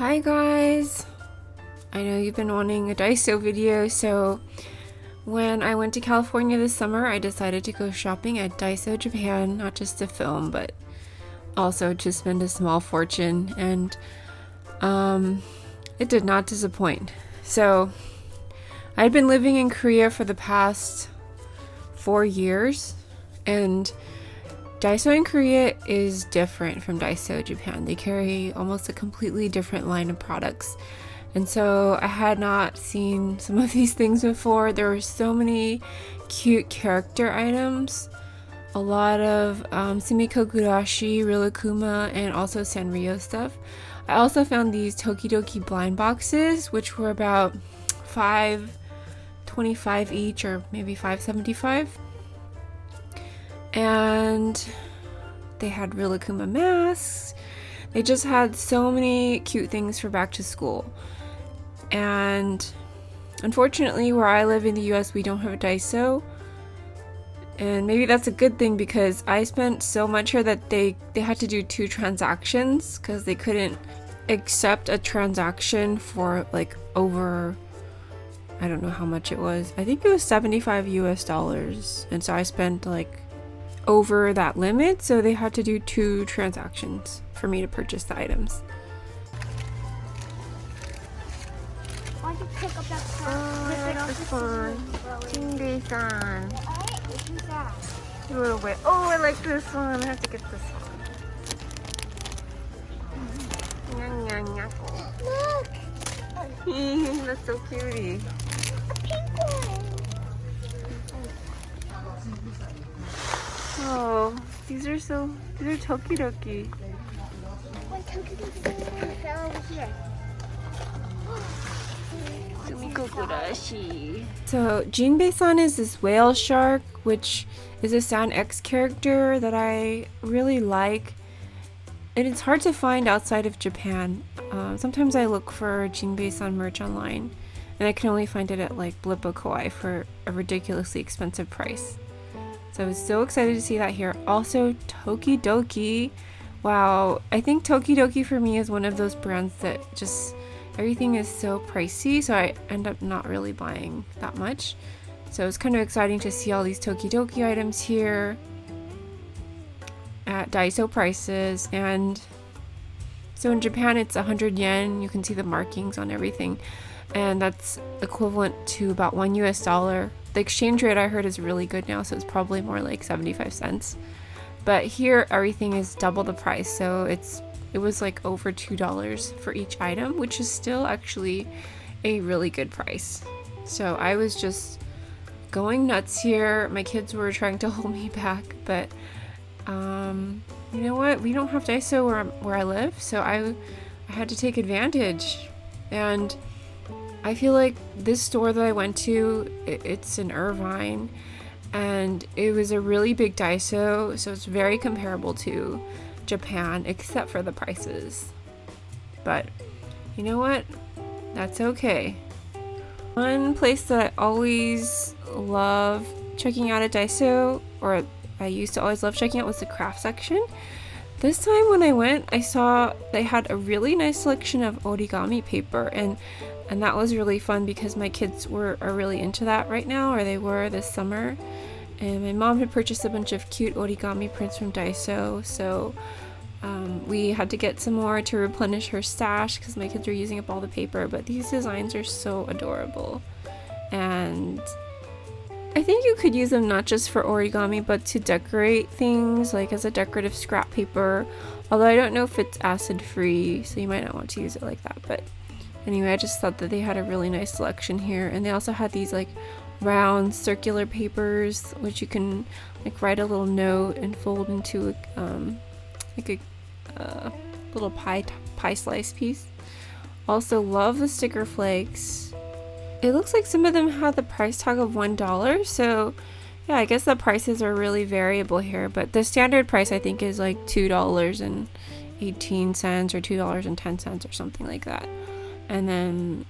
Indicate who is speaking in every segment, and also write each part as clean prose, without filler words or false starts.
Speaker 1: Hi guys! I know you've been wanting a Daiso video, so when I went to California this summer, I decided to go shopping at Daiso Japan, not just to film, but also to spend a small fortune, and it did not disappoint. So I'd been living in Korea for the past 4 years, and Daiso in Korea is different from Daiso Japan. They carry almost a completely different line of products. And so I had not seen some of these things before. There were so many cute character items. A lot of Sumiko Gurashi, Rilakkuma, and also Sanrio stuff. I also found these Tokidoki blind boxes, which were about $5.25 each, or maybe $5.75. And they had Rilakkuma masks. They just had so many cute things for back to school. And unfortunately, where I live in the US, we don't have a Daiso. And maybe that's a good thing, because I spent so much here that they had to do 2 transactions because they couldn't accept a transaction for like over, I don't know how much it was. I think it was $75 US. And so I spent like over that limit, so they had to do 2 transactions for me to purchase the items.
Speaker 2: Why don't you pick up that car?
Speaker 1: Oh, I like this one. Jinbei-san. A little bit. Oh, I like this one. I have to get this one.
Speaker 2: Look!
Speaker 1: That's so cutie.
Speaker 2: A pink one!
Speaker 1: Oh, these are Tokidoki.
Speaker 2: Wait, Tokidoki fell over here.
Speaker 1: Sumiko Gurashi. So Jinbei-san is this whale shark, which is a Sound X character that I really like. And it's hard to find outside of Japan. Sometimes I look for Jinbei-san merch online, and I can only find it at like Blippo Kawaii for a ridiculously expensive price. So I was so excited to see that here. Also, Tokidoki. Wow, I think Tokidoki for me is one of those brands that just everything is so pricey, so I end up not really buying that much. So it's kind of exciting to see all these Tokidoki items here at Daiso prices. And so in Japan it's 100 yen. You can see the markings on everything, and that's equivalent to about $1 US. The exchange rate I heard is really good now, so it's probably more like 75 cents. But here everything is double the price, so it was like over $2 for each item, which is still actually a really good price. So I was just going nuts here. My kids were trying to hold me back, but you know what? We don't have Daiso where I live, so I had to take advantage. And I feel like this store that I went to, it's in Irvine, and it was a really big Daiso, so it's very comparable to Japan, except for the prices. But you know what? That's okay. One place that I always love checking out at Daiso, or I used to always love checking out, was the craft section. This time when I went, I saw they had a really nice selection of origami paper, and that was really fun because my kids are really into that right now, or they were this summer. And my mom had purchased a bunch of cute origami prints from Daiso, so we had to get some more to replenish her stash because my kids were using up all the paper. But these designs are so adorable, and I think you could use them not just for origami, but to decorate things, like as a decorative scrap paper. Although I don't know if it's acid free, so you might not want to use it like that. But anyway, I just thought that they had a really nice selection here. And they also had these like round circular papers, which you can like write a little note and fold into like a little pie slice piece. Also love the sticker flakes. It looks like some of them have the price tag of $1, so yeah, I guess the prices are really variable here, but the standard price I think is like $2.18 or $2.10 or something like that. And then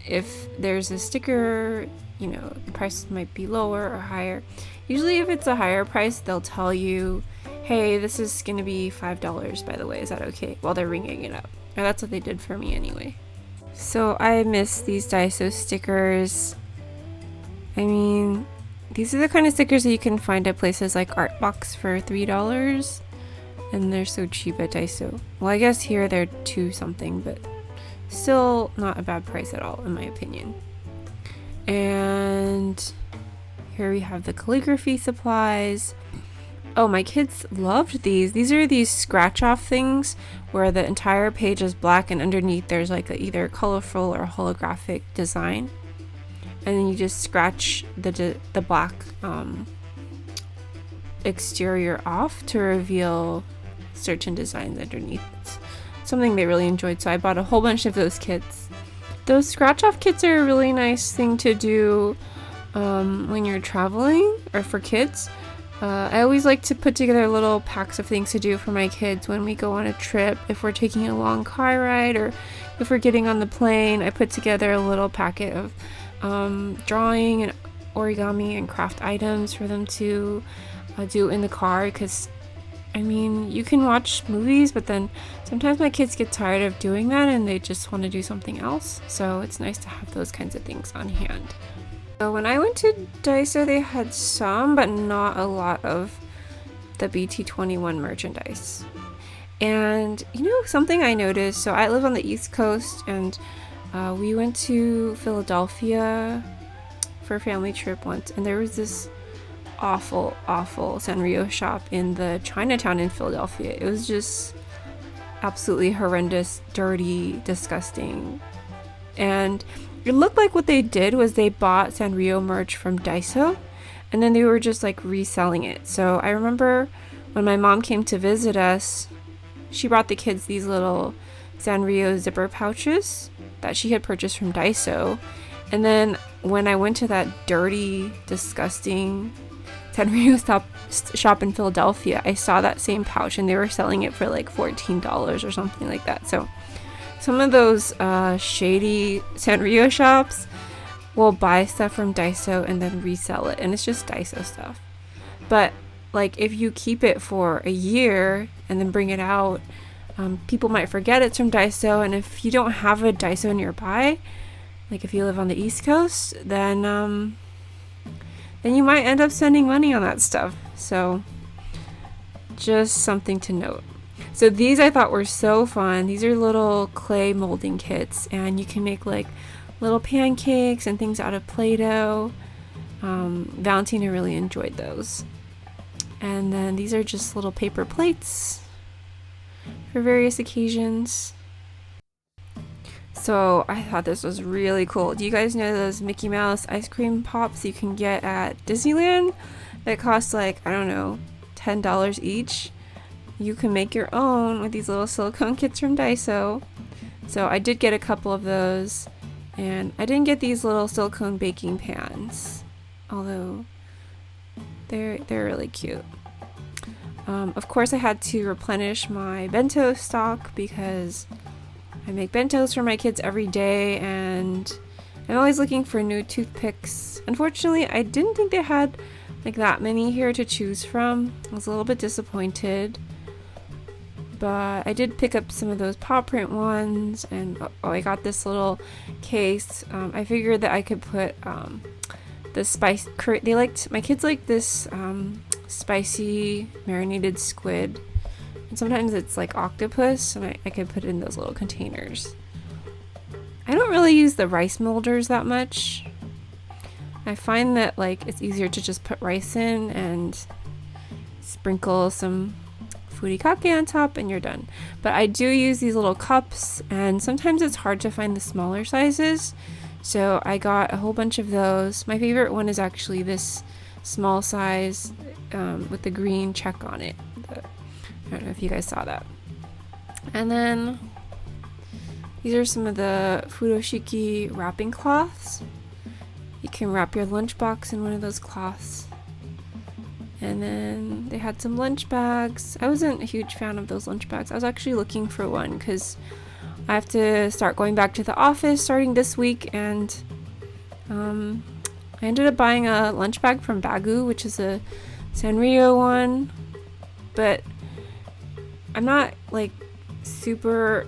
Speaker 1: if there's a sticker, you know, the price might be lower or higher. Usually if it's a higher price, they'll tell you, hey, this is gonna be $5, by the way, is that okay? While they're ringing it up. Or that's what they did for me anyway. So I miss these Daiso stickers. I mean, these are the kind of stickers that you can find at places like Artbox for $3. And they're so cheap at Daiso. Well, I guess here they're 2 something, but still not a bad price at all in my opinion. And here we have the calligraphy supplies. Oh, my kids loved these. These are these scratch off things where the entire page is black and underneath there's like either colorful or holographic design. And then you just scratch the black exterior off to reveal certain designs underneath. It's something they really enjoyed, so I bought a whole bunch of those kits. Those scratch off kits are a really nice thing to do when you're traveling or for kids. I always like to put together little packs of things to do for my kids when we go on a trip. If we're taking a long car ride or if we're getting on the plane, I put together a little packet of drawing and origami and craft items for them to do in the car, because I mean, you can watch movies, but then sometimes my kids get tired of doing that and they just want to do something else, so it's nice to have those kinds of things on hand. So when I went to Daiso, they had some, but not a lot of the BT21 merchandise. And you know, something I noticed, so I live on the East Coast, and we went to Philadelphia for a family trip once, and there was this awful Sanrio shop in the Chinatown in Philadelphia. It was just absolutely horrendous, dirty, disgusting. And it looked like what they did was they bought Sanrio merch from Daiso and then they were just like reselling it. So I remember when my mom came to visit us, she brought the kids these little Sanrio zipper pouches that she had purchased from Daiso. And then when I went to that dirty, disgusting Sanrio shop in Philadelphia, I saw that same pouch and they were selling it for like $14 or something like that. So some of those shady Sanrio shops will buy stuff from Daiso and then resell it, and it's just Daiso stuff. But like if you keep it for a year and then bring it out, people might forget it's from Daiso, and if you don't have a Daiso nearby, like if you live on the East Coast, then you might end up spending money on that stuff. So just something to note. So these I thought were so fun. These are little clay molding kits, and you can make like little pancakes and things out of Play-Doh. Valentina really enjoyed those. And then these are just little paper plates for various occasions. So I thought this was really cool. Do you guys know those Mickey Mouse ice cream pops you can get at Disneyland that cost like, I don't know, $10 each? You can make your own with these little silicone kits from Daiso. So I did get a couple of those, and I didn't get these little silicone baking pans, although they're really cute. Of course I had to replenish my bento stock because I make bentos for my kids every day, and I'm always looking for new toothpicks. Unfortunately, I didn't think they had like that many here to choose from. I was a little bit disappointed. But I did pick up some of those paw print ones, and I got this little case. I figured that I could put the spice. My kids like this spicy marinated squid, and sometimes it's like octopus, and I could put it in those little containers. I don't really use the rice molders that much. I find that like it's easier to just put rice in and sprinkle some furikake on top and you're done. But I do use these little cups, and sometimes it's hard to find the smaller sizes, so I got a whole bunch of those. My favorite one is actually this small size with the green check on it. I don't know if you guys saw that. And then these are some of the furoshiki wrapping cloths. You can wrap your lunchbox in one of those cloths. And then they had some lunch bags. I wasn't a huge fan of those lunch bags. I was actually looking for one because I have to start going back to the office starting this week, and I ended up buying a lunch bag from Bagu, which is a Sanrio one, but I'm not like super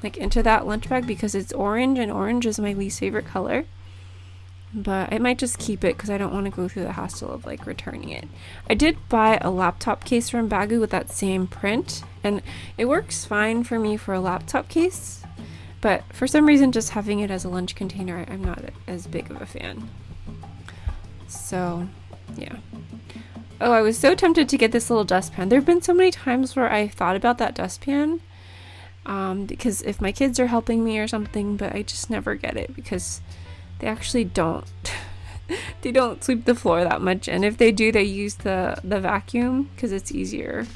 Speaker 1: like into that lunch bag because it's orange, and orange is my least favorite color. But I might just keep it because I don't want to go through the hassle of like returning it. I did buy a laptop case from Bagu with that same print, and it works fine for me for a laptop case. But for some reason, just having it as a lunch container, I'm not as big of a fan. So, yeah. Oh, I was so tempted to get this little dustpan. There have been so many times where I thought about that dustpan. Because if my kids are helping me or something, but I just never get it because they actually don't. They don't sweep the floor that much, and if they do, they use the vacuum because it's easier.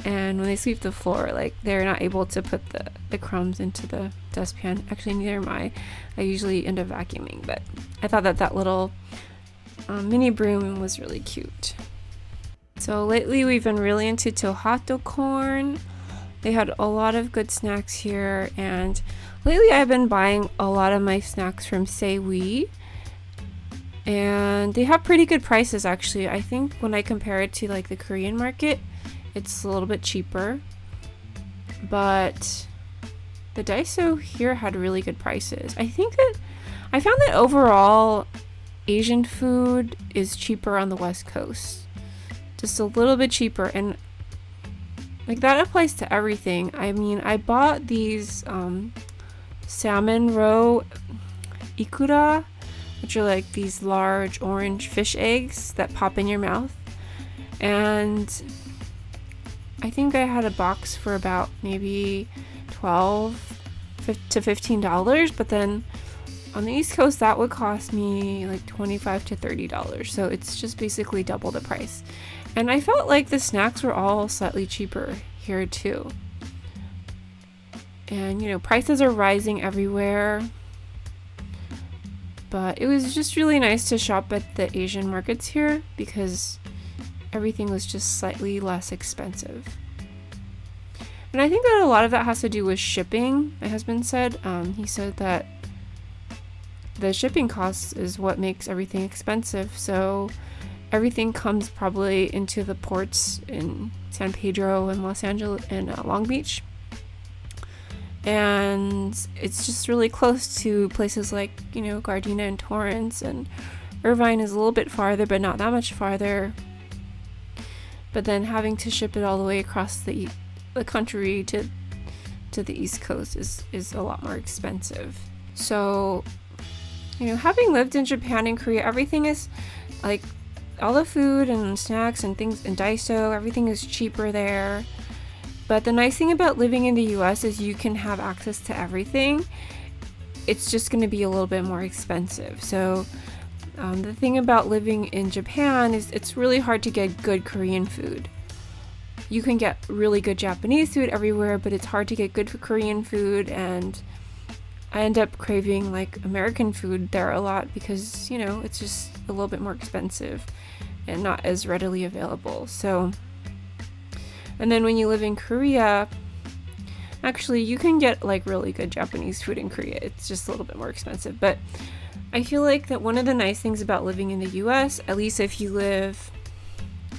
Speaker 1: And when they sweep the floor, like, they're not able to put the crumbs into the dustpan. Actually, neither am I. I usually end up vacuuming, but I thought that little mini broom was really cute. So lately we've been really into tohato corn. They had a lot of good snacks here, and lately I've been buying a lot of my snacks from Seiwi, and they have pretty good prices actually. I think when I compare it to like the Korean market, it's a little bit cheaper, but the Daiso here had really good prices. I found that overall Asian food is cheaper on the West Coast, just a little bit cheaper, and like that applies to everything. I mean, I bought these salmon roe ikura, which are like these large orange fish eggs that pop in your mouth, and I think I had a box for about maybe $12 to $15, but then on the East Coast that would cost me like $25 to $30, so it's just basically double the price. And I felt like the snacks were all slightly cheaper here too. And you know, prices are rising everywhere, but it was just really nice to shop at the Asian markets here because everything was just slightly less expensive. And I think that a lot of that has to do with shipping. My husband said, he said that the shipping costs is what makes everything expensive. So everything comes probably into the ports in San Pedro and Los Angeles and Long Beach. And it's just really close to places like, you know, Gardena and Torrance, and Irvine is a little bit farther, but not that much farther. But then having to ship it all the way across the country to the East Coast is a lot more expensive. So, you know, having lived in Japan and Korea, everything is like, all the food and snacks and things in Daiso, everything is cheaper there. But the nice thing about living in the US is you can have access to everything. It's just going to be a little bit more expensive. So the thing about living in Japan is it's really hard to get good Korean food. You can get really good Japanese food everywhere, but it's hard to get good Korean food, and I end up craving like American food there a lot because, you know, it's just a little bit more expensive and not as readily available. So, and then when you live in Korea, actually you can get like really good Japanese food in Korea. It's just a little bit more expensive. But I feel like that one of the nice things about living in the US, at least if you live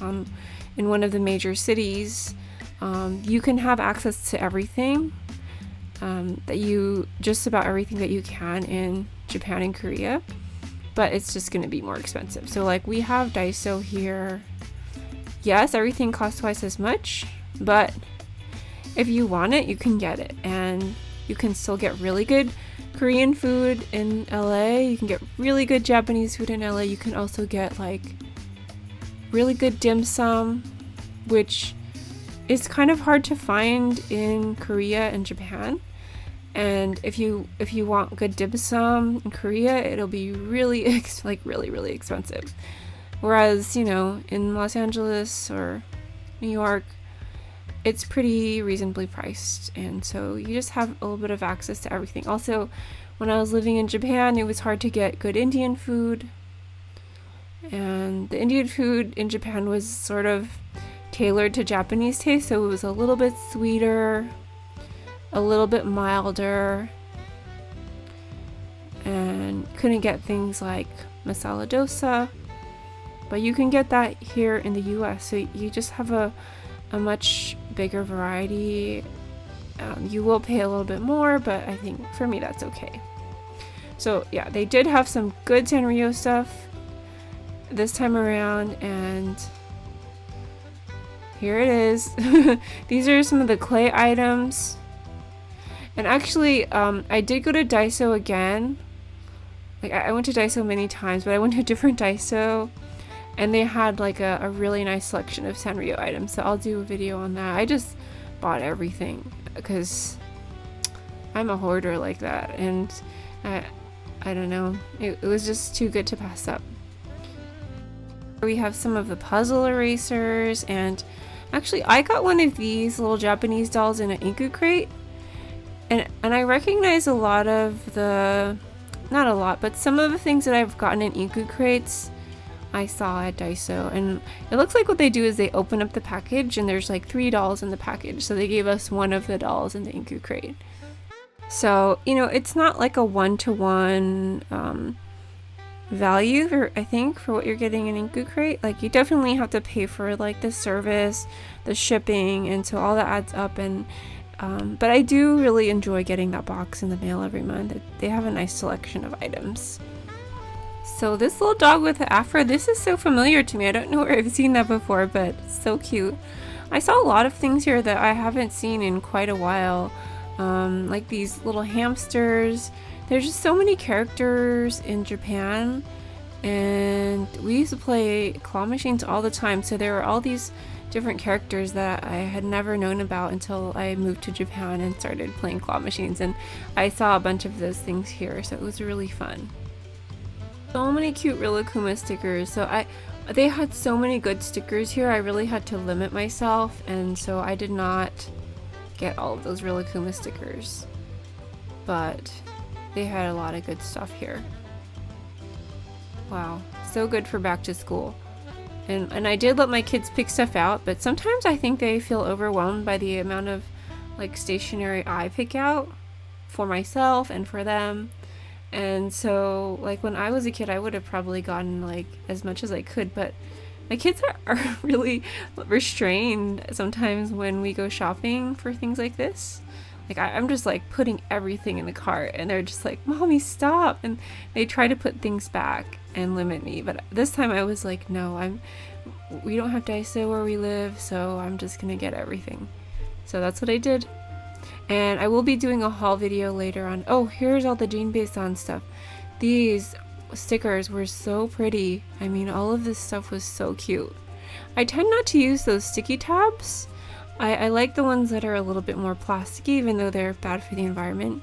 Speaker 1: in one of the major cities, you can have access to everything. Just about everything that you can in Japan and Korea, but it's just going to be more expensive. So like we have Daiso here. Yes, everything costs twice as much, but if you want it, you can get it, and you can still get really good Korean food in LA. You can get really good Japanese food in LA. You can also get like really good dim sum, which is kind of hard to find in Korea and Japan. And if you want good dim sum in Korea, it'll be really really expensive. Whereas, you know, in Los Angeles or New York, it's pretty reasonably priced, and so you just have a little bit of access to everything. Also, when I was living in Japan, it was hard to get good Indian food, and the Indian food in Japan was sort of tailored to Japanese taste, so it was a little bit sweeter, a little bit milder, and couldn't get things like masala dosa, but you can get that here in the US. So you just have a much bigger variety You will pay a little bit more, but I think for me that's okay. So yeah, they did have some good Sanrio stuff this time around, and here it is. These are some of the clay items. And actually, I did go to Daiso again. Like, I went to Daiso many times, but I went to a different Daiso, and they had like a really nice selection of Sanrio items. So I'll do a video on that. I just bought everything because I'm a hoarder like that, and I don't know. It was just too good to pass up. We have some of the puzzle erasers, and actually I got one of these little Japanese dolls in an Inkoo crate, and I recognize a lot of the, not a lot, but some of the things that I've gotten in Inkoo crates I saw at Daiso, and it looks like what they do is they open up the package and there's like 3 dolls in the package, so they gave us one of the dolls in the Inkoo crate. So, you know, it's not like a one-to-one value for, I think, for what you're getting in Inkoo crate. Like, you definitely have to pay for like the service, the shipping, and so all that adds up. And but I do really enjoy getting that box in the mail every month. They have a nice selection of items. So this little dog with the Afro, this is so familiar to me. I don't know where I've seen that before, but it's so cute. I saw a lot of things here that I haven't seen in quite a while. Like these little hamsters. There's just so many characters in Japan, and we used to play claw machines all the time, so there were all these different characters that I had never known about until I moved to Japan and started playing claw machines, and I saw a bunch of those things here, so it was really fun. So many cute Rilakkuma stickers. So they had so many good stickers here, I really had to limit myself, and so I did not get all of those Rilakkuma stickers, but they had a lot of good stuff here. Wow, so good for back to school. And I did let my kids pick stuff out, but sometimes I think they feel overwhelmed by the amount of like stationery I pick out for myself and for them. And so like when I was a kid, I would have probably gotten like as much as I could, but my kids are really restrained sometimes when we go shopping for things like this. Like I'm just like putting everything in the cart, and they're just like, "Mommy, stop!" And they try to put things back and limit me. But this time I was like, "No, we don't have Daiso where we live, so I'm just gonna get everything." So that's what I did. And I will be doing a haul video later on. Oh, here's all the Jinbei-san stuff. These stickers were so pretty. I mean, all of this stuff was so cute. I tend not to use those sticky tabs. I like the ones that are a little bit more plasticky, even though they're bad for the environment.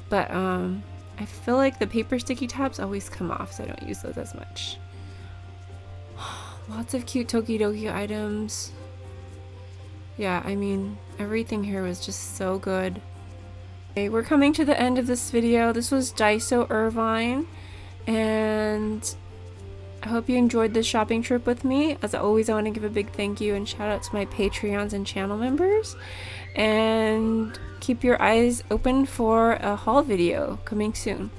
Speaker 1: But I feel like the paper sticky tabs always come off, so I don't use those as much. Lots of cute Tokidoki items. Yeah, I mean, everything here was just so good. Okay, we're coming to the end of this video. This was Daiso Irvine, and I hope you enjoyed this shopping trip with me. As always, I want to give a big thank you and shout out to my Patreons and channel members. And keep your eyes open for a haul video coming soon.